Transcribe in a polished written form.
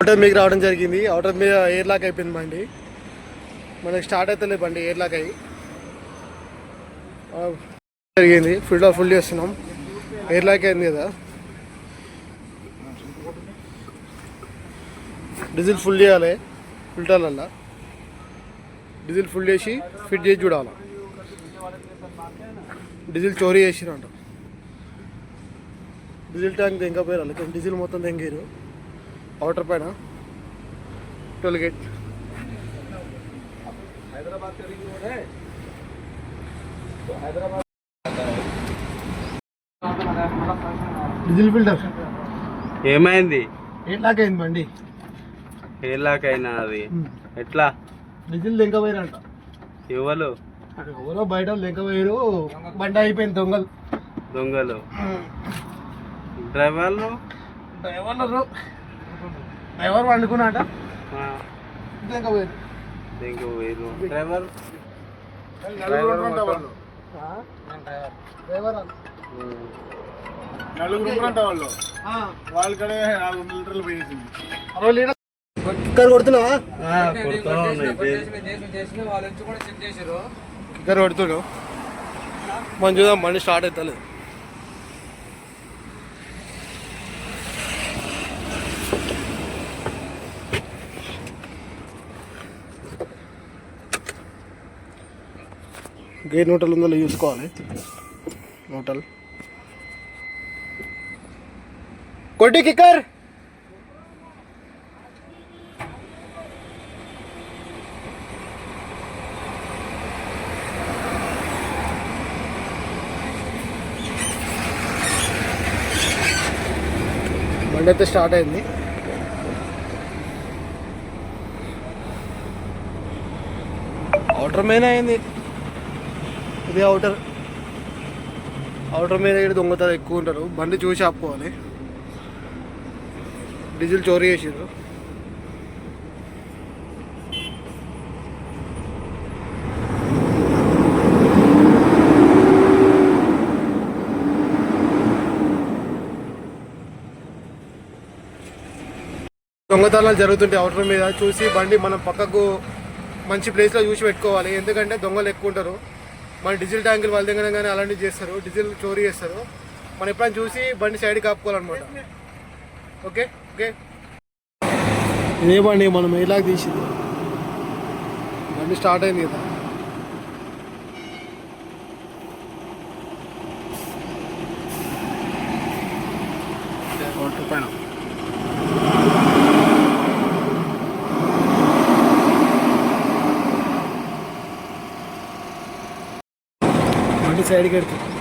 Outer మీకు రావడం జరిగింది. అవుటర్ మీద ఎయిర్ లాక్ అయిపోయింది బండి. మనకి స్టార్ట్ అవుతలే బండి ఎయిర్ లాక్ అయ్యి జరిగింది. ఫుల్ చేస్తున్నాం. ఎయిర్ లాక్ అయింది కదా. డీజిల్ ఫుల్ చేయాలి. ఫిల్టర్లల్లో డీజిల్ ఫుల్ చేసి ఫిట్ చేసి చూడాలి. డీజిల్ చోరీ చేసిరంట. డీజిల్ ట్యాంక్ తెంకపోయారు వాళ్ళకి. డీజిల్ మొత్తం తెంగారు అవుటర్ పైన. టోల్ గేట్ డీజిల్ ఫిల్టర్ ఏమైంది? ఎయిర్ లాక్ అయింది బండి. ఎయిర్ లాక్ అయినా అది ఎట్లా? డీజిల్ తెంకపోయారంట. ఎవరు బయట తెంకపోయారు. బండి అయిపోయింది. దొంగలు డ్రైవర్ వండుకున్నాట. తెంకపోయారు. డ్రైవర్ కిక్కర్ కొడుతున్నావా? కిక్కర్ కొడుతున్నావు. మనం చూద్దాం బండి స్టార్ట్ అవుతలేదు. గేర్ న్యూట్రల్ ఉందో చూసుకోవాలి. న్యూట్రల్ కొట్టి కిక్కర్. బండి అయితే స్టార్ట్ అయింది. అవుటర్ మీద అయింది. ఇది అవుటర్ మీద దొంగతనాలు ఎక్కువ ఉంటారు. బండి చూసి ఆపుకోవాలి. డీజిల్ చోరీ చేసారు. దొంగతనాలు జరుగుతుంటాయి. అవుటర్ మీద చూసి బండి మనం పక్కకు మంచి ప్లేస్లో చూసి పెట్టుకోవాలి. ఎందుకంటే దొంగలు ఎక్కువ ఉంటారు. మన డీజిల్ ట్యాంకులు వాళ్ళ దగ్గర కానీ అలాంటివి చేస్తారు. డీజిల్ చోరీ చేస్తారు. మనం ఎప్పుడైనా చూసి బండి సైడ్కి ఆపుకోవాలన్నమాట. ఓకే. ఇదే బండి మనం ఎయిర్లాక్ తీసింది. బండి స్టార్ట్ అయింది కదా. పైన బండి సైడ్కి వెళ్తుంది.